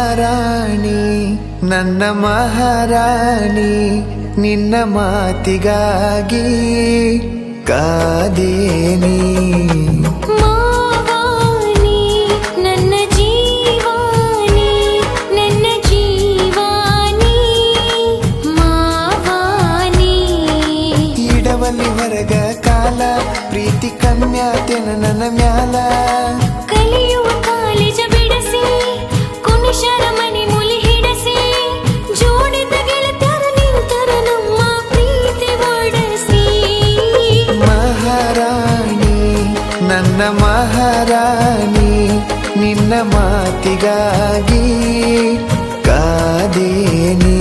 ಮಹಾರಾಣಿ ನನ್ನ ಮಹಾರಾಣಿ ನಿನ್ನ ಮಾತಿಗಾಗಿ ಕಾದೇನಿ ಮಾವಾನಿ ನನ್ನ ಜೀವಾನಿ ನನ್ನ ಜೀವಾನಿ ಮಾವಾನಿ ಇಡವಲ್ಲಿ ಹೊರಗ ಕಾಲ ಪ್ರೀತಿ ಕಮ್ಯಾತೇನ ನನ್ನ ಮ್ಯಾಲ ಕಲಿಯುವ ಕಾಲೇಜ ಬಿಡಸಿ ಕುಣಿಶರ ಮನೆ ಮುಲಿ ಹಿಡಸಿ ಜೋಡಿದ ಗೆಳತ್ಯರ ನಿಂತರ ನಮ್ಮ ಪ್ರೀತಿ ಒಡಸಿ ಮಹಾರಾಣಿ ನನ್ನ ಮಹಾರಾಣಿ ನಿನ್ನ ಮಾತಿಗಾಗಿ ಕಾದೇನಿ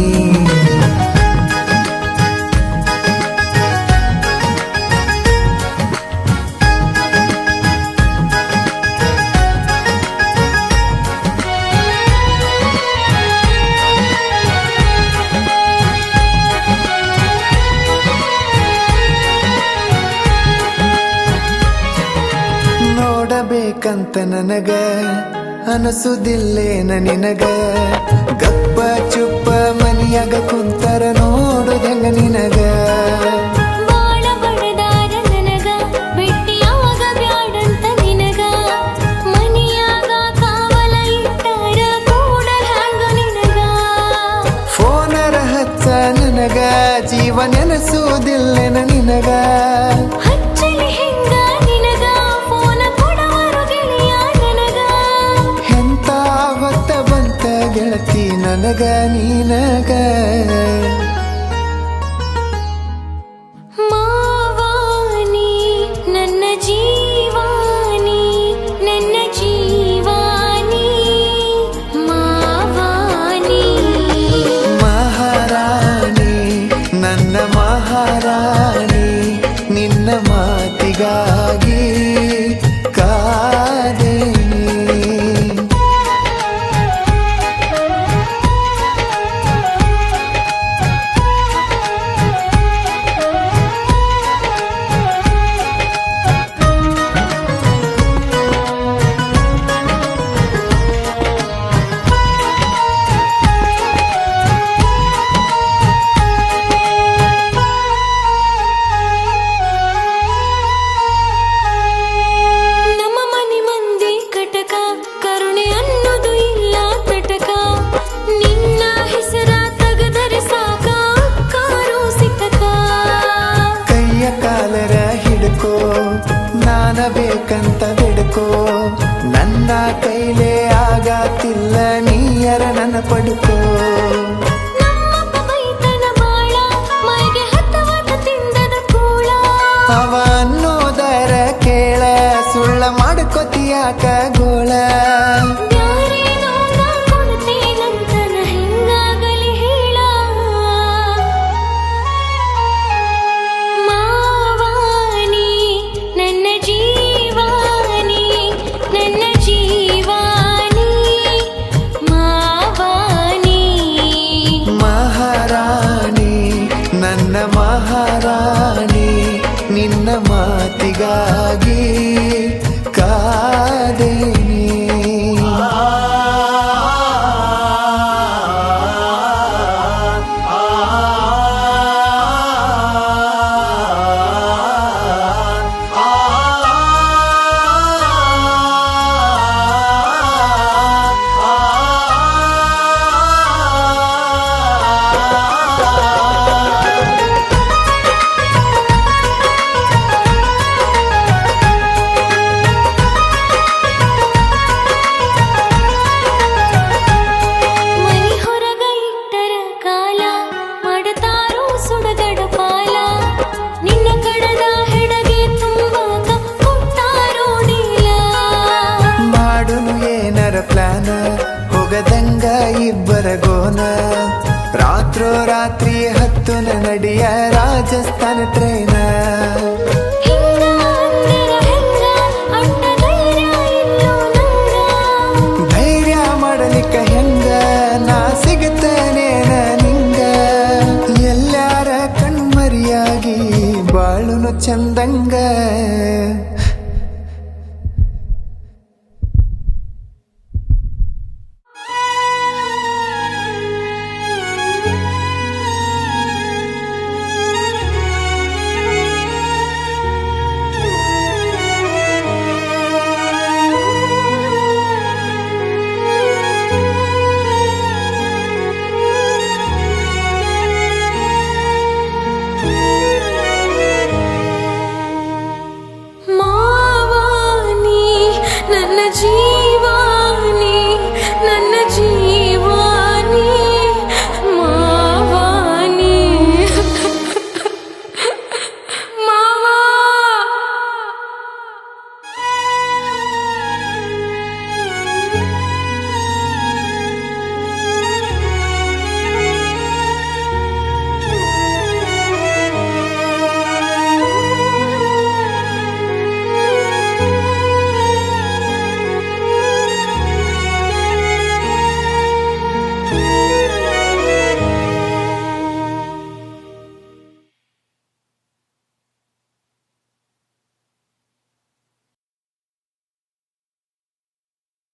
ನೋಡಬೇಕಂತ ನನಗ ಅನಸುದಿಲ್ಲೇನ ನಿನಗ ಗಪ್ಪ ಚುಪ್ಪ ಮನಿಯಾಗ ಕುಂತರ ನೋಡುದಂಗ ನಿನಗ ಬಾಳ ಬಡದಾರ ನನಗ ಬಿಟ್ಟಿಯಾಗ ಬ್ಯಾಡಂತ ನಿನಗ ಮನಿಯಾಗ ಕಾವಲ ಇಟ್ಟಾರ ಕೂಡ ಹ್ಯಾಂಗ ನಿನಗ ಫೋನರ ಹಚ್ಚ ನನಗ ಜೀವ ನೆನಸುವುದಿಲ್ಲೇನ ನಿನಗ ಹಚ್ಚಲಿ ಹಿಂಗ ನಿನಗ ಫೋನ ಕೊಡವರು ಗೆಳೆಯ ನನಗ ಎಂತ ಹೊತ್ತ ಬಂತ ಗೆಳತಿ ನನಗ ನೀನಗ ಮಾವಾನಿ ನನ್ನ ಜೀವಾನಿ ನನ್ನ ಜೀವಾನಿ ಮಾವಾನಿ ಮಹಾರಾಣಿ ನನ್ನ ಮಹಾರಾಣಿ ನಿನ್ನ ಮಾತಿಗಾಗಿ ಕಾದೇನಿ ನಮ್ಮ ಮನೆ ಮಂದಿ ಕಟಕ ಕರುಣೆ ಅನ್ನೋದು ಇಲ್ಲ ತಟಕ ನಿನ್ನ ಹೆಸರ ತಗದರೆ ಸಾಕ ಕಾರು ಸಿಕ್ಕಕ ಕೈಯ ಕಾಲರ ಹಿಡ್ಕೋ ನಾನ ಬೇಕಂತ ಬಿಡ್ಕೋ ನನ್ನ ಕೈಲೇ ಆಗತ್ತಿಲ್ಲ ನೀಯರ ನನ್ನ ಪಡ್ಕೋ ನಮ್ಮಪ್ಪ ಬೈತನ ಬಾಳ ಮೈಗೆ ಹತ್ತವಾದ ತಿಂದದ ಕೂಳ ಅವ ಅನ್ನೋದರ ಕೇಳ ಸುಳ್ಳ ಮಾಡ್ಕೊತಿಯಾಕ ಗೋಳ ಬ್ಯಾರೇನೋ ನಾ ಕೊಡ್ತೇನಂತನ ಹೆಂಗಾಗಲಿ ಹೇಳ ಮಾವಾನಿ ನನ್ನ ಜೀವಾನಿ ನನ್ನ ಜೀವಾನಿ ಮಾವಾನಿ ಮಹಾರಾಣಿ ನನ್ನ ಮಹಾರಾಣಿ ನಿನ್ನ ಮಾತಿಗಾಗಿ ಕಾದೇನಿ ಮನಿ ಹೊರಗ ಇಟ್ಟರ ಕಾಲ ಮಾಡತಾರೋ ಸುಡಗಡ ಪಾಲ ನಿನ್ನ ಕಡದ ಹೆಡಗೆ ತುಂಬಾಕ ಕೊಟ್ಟಾರೋ ಡೀಲ ಮಾಡುನು ಏನರ ಪ್ಲಾನ ಹೋಗದಂಗ ಇಬ್ಬರ ಗೋನ ರಾತ್ರೋ ರಾತ್ರಿ ಹತ್ತುನ ನಡಿಯ ರಾಜಸ್ಥಾನ ಟ್ರೈನ ಹಿಂಗ ಅಂದರ ಹೆಂಗ ಅಟ್ಟ ಧೈರ್ಯ ಇಲ್ಲೋ ನಂಗ ಧೈರ್ಯ ಮಾಡಲಿಕ್ಕ ಹೆಂಗ ನಾ ಸಿಗುತ್ತೇನೇನ ನಿಂಗ ಎಲ್ಲಾರ ಕಣ್ಮರಿಯಾಗಿ ಬಾಳುನು ಚಂದಂಗ